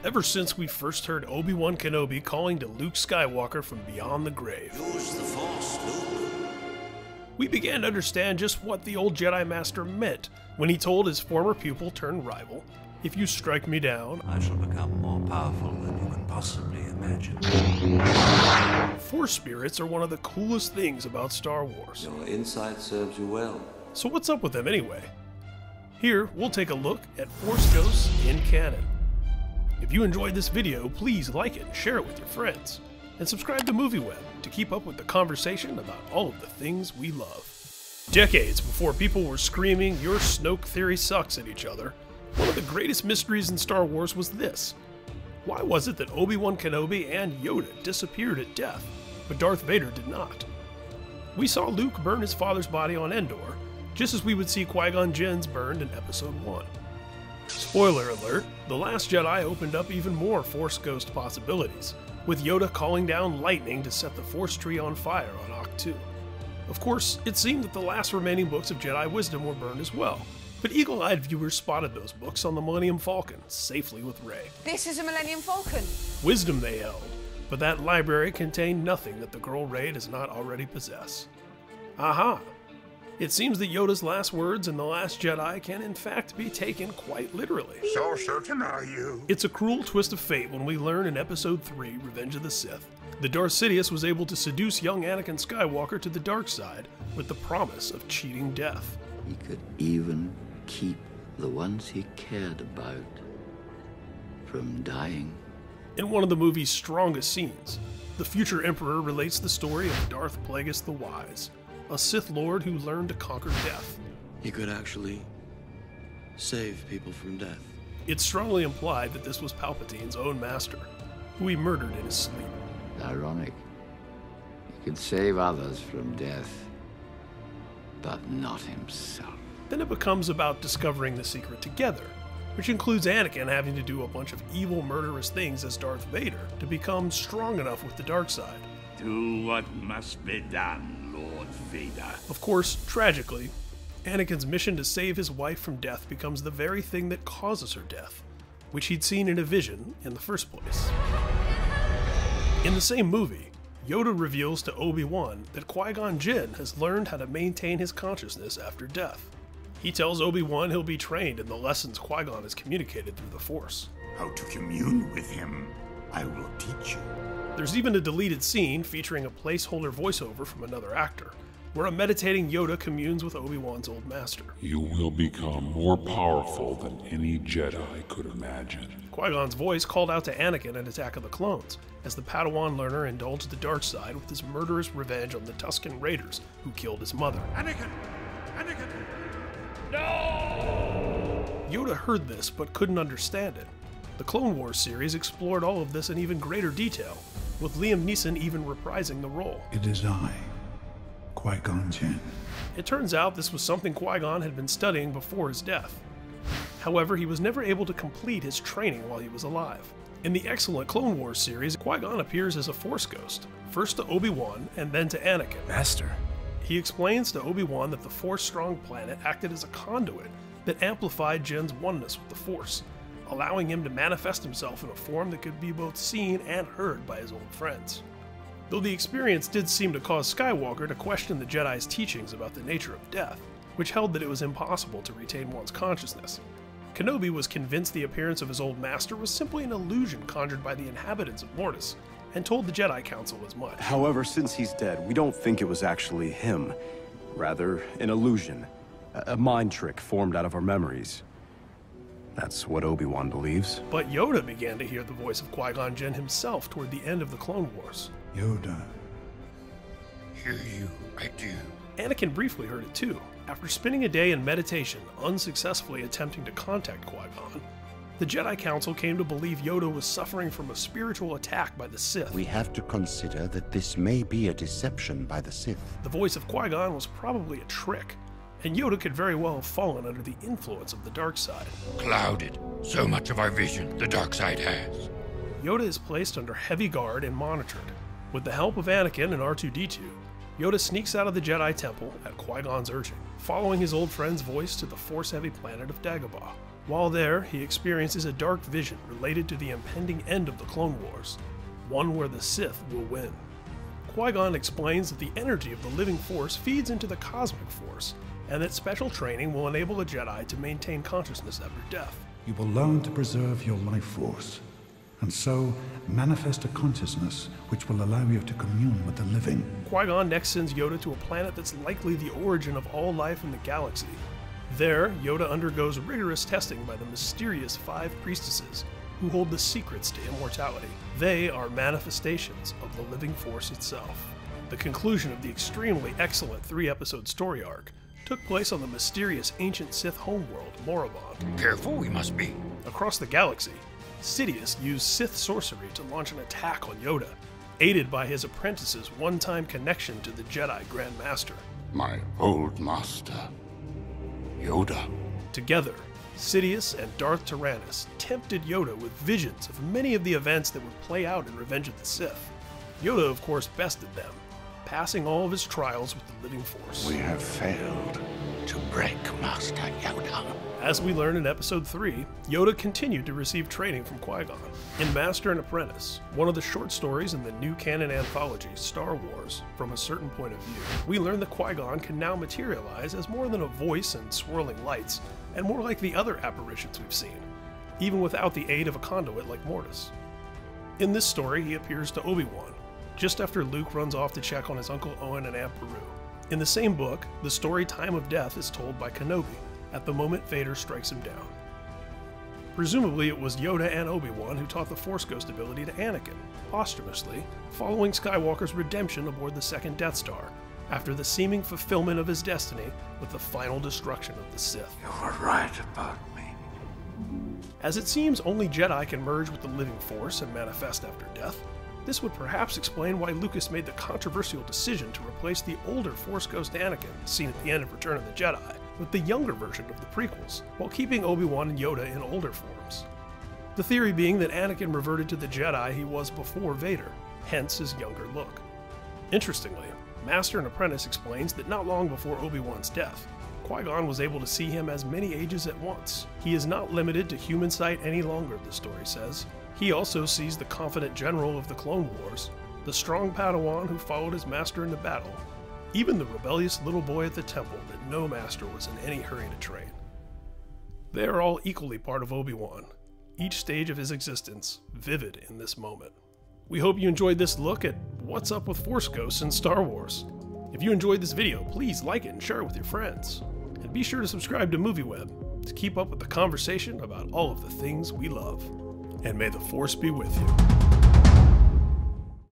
ever since we first heard Obi-Wan Kenobi calling to Luke Skywalker from beyond the grave. Use the Force, Luke. We began to understand just what the old Jedi Master meant when he told his former pupil turned rival, "If you strike me down, I shall become more powerful than you can possibly imagine." Force spirits are one of the coolest things about Star Wars. Your insight serves you well. So what's up with them anyway? Here, we'll take a look at Force ghosts in canon. If you enjoyed this video, please like it and share it with your friends. And subscribe to MovieWeb to keep up with the conversation about all of the things we love. Decades before people were screaming, "Your Snoke theory sucks" at each other, one of the greatest mysteries in Star Wars was this. Why was it that Obi-Wan Kenobi and Yoda disappeared at death, but Darth Vader did not? We saw Luke burn his father's body on Endor, just as we would see Qui-Gon Jinn's burned in Episode 1. Spoiler alert, The Last Jedi opened up even more Force ghost possibilities, with Yoda calling down lightning to set the Force tree on fire on Ahch 2. Of course, it seemed that the last remaining books of Jedi wisdom were burned as well, but eagle-eyed viewers spotted those books on the Millennium Falcon, safely with Rey. This is a Millennium Falcon. Wisdom they held, but that library contained nothing that the girl Rey does not already possess. Aha! It seems that Yoda's last words in The Last Jedi can in fact be taken quite literally. So certain are you? It's a cruel twist of fate when we learn in Episode 3, Revenge of the Sith, that Darth Sidious was able to seduce young Anakin Skywalker to the dark side with the promise of cheating death. He could even keep the ones he cared about from dying. In one of the movie's strongest scenes, the future Emperor relates the story of Darth Plagueis the Wise, a Sith Lord who learned to conquer death. He could actually save people from death. It's strongly implied that this was Palpatine's own master, who he murdered in his sleep. Ironic. He could save others from death, but not himself. Then it becomes about discovering the secret together, which includes Anakin having to do a bunch of evil, murderous things as Darth Vader to become strong enough with the dark side. Do what must be done, Lord Vader. Of course, tragically, Anakin's mission to save his wife from death becomes the very thing that causes her death, which he'd seen in a vision in the first place. In the same movie, Yoda reveals to Obi-Wan that Qui-Gon Jinn has learned how to maintain his consciousness after death. He tells Obi-Wan he'll be trained in the lessons Qui-Gon has communicated through the Force. How to commune with him, I will teach you. There's even a deleted scene featuring a placeholder voiceover from another actor, where a meditating Yoda communes with Obi-Wan's old master. You will become more powerful than any Jedi could imagine. Qui-Gon's voice called out to Anakin in Attack of the Clones, as the Padawan learner indulged the dark side with his murderous revenge on the Tusken Raiders who killed his mother. Anakin! Anakin! Yoda heard this but couldn't understand it. The Clone Wars series explored all of this in even greater detail, with Liam Neeson even reprising the role. It is I, Qui-Gon Jinn. It turns out this was something Qui-Gon had been studying before his death. However, he was never able to complete his training while he was alive. In the excellent Clone Wars series, Qui-Gon appears as a Force ghost, first to Obi-Wan and then to Anakin. Master. He explains to Obi-Wan that the Force-strong planet acted as a conduit that amplified Jinn's oneness with the Force, allowing him to manifest himself in a form that could be both seen and heard by his old friends. Though the experience did seem to cause Skywalker to question the Jedi's teachings about the nature of death, which held that it was impossible to retain one's consciousness, Kenobi was convinced the appearance of his old master was simply an illusion conjured by the inhabitants of Mortis, and told the Jedi Council as much. However, since he's dead, we don't think it was actually him. Rather, an illusion. A mind trick formed out of our memories. That's what Obi-Wan believes. But Yoda began to hear the voice of Qui-Gon Jinn himself toward the end of the Clone Wars. Yoda. Hear you, I do. Anakin briefly heard it too. After spending a day in meditation, unsuccessfully attempting to contact Qui-Gon, the Jedi Council came to believe Yoda was suffering from a spiritual attack by the Sith. We have to consider that this may be a deception by the Sith. The voice of Qui-Gon was probably a trick, and Yoda could very well have fallen under the influence of the dark side. Clouded. So much of our vision the dark side has. Yoda is placed under heavy guard and monitored. With the help of Anakin and R2-D2, Yoda sneaks out of the Jedi Temple at Qui-Gon's urging, following his old friend's voice to the Force-heavy planet of Dagobah. While there, he experiences a dark vision related to the impending end of the Clone Wars, one where the Sith will win. Qui-Gon explains that the energy of the living force feeds into the cosmic force, and that special training will enable a Jedi to maintain consciousness after death. You will learn to preserve your life force, and so manifest a consciousness which will allow you to commune with the living. Qui-Gon next sends Yoda to a planet that's likely the origin of all life in the galaxy. There, Yoda undergoes rigorous testing by the mysterious 5 priestesses, who hold the secrets to immortality. They are manifestations of the living force itself. The conclusion of the extremely excellent 3-episode story arc took place on the mysterious ancient Sith homeworld, Morabond. Careful we must be. Across the galaxy, Sidious used Sith sorcery to launch an attack on Yoda, aided by his apprentice's one-time connection to the Jedi Grand Master. My old master, Yoda. Together, Sidious and Darth Tyrannus tempted Yoda with visions of many of the events that would play out in Revenge of the Sith. Yoda, of course, bested them, passing all of his trials with the living force. We have failed to break Master Yoda. As we learn in Episode 3, Yoda continued to receive training from Qui-Gon. In Master and Apprentice, one of the short stories in the new canon anthology, Star Wars, From a Certain Point of View, we learn that Qui-Gon can now materialize as more than a voice and swirling lights, and more like the other apparitions we've seen, even without the aid of a conduit like Mortis. In this story, he appears to Obi-Wan, just after Luke runs off to check on his Uncle Owen and Aunt Beru. In the same book, the story Time of Death is told by Kenobi, at the moment Vader strikes him down. Presumably it was Yoda and Obi-Wan who taught the Force Ghost ability to Anakin, posthumously, following Skywalker's redemption aboard the second Death Star, after the seeming fulfillment of his destiny with the final destruction of the Sith. You were right about me. As it seems only Jedi can merge with the living Force and manifest after death, this would perhaps explain why Lucas made the controversial decision to replace the older Force Ghost Anakin, seen at the end of Return of the Jedi, with the younger version of the prequels, while keeping Obi-Wan and Yoda in older forms. The theory being that Anakin reverted to the Jedi he was before Vader, hence his younger look. Interestingly, Master and Apprentice explains that not long before Obi-Wan's death, Qui-Gon was able to see him as many ages at once. He is not limited to human sight any longer, the story says. He also sees the confident general of the Clone Wars, the strong Padawan who followed his master into battle, even the rebellious little boy at the temple that no master was in any hurry to train. They are all equally part of Obi-Wan, each stage of his existence vivid in this moment. We hope you enjoyed this look at what's up with Force Ghosts in Star Wars. If you enjoyed this video, please like it and share it with your friends. And be sure to subscribe to MovieWeb to keep up with the conversation about all of the things we love. And may the Force be with you.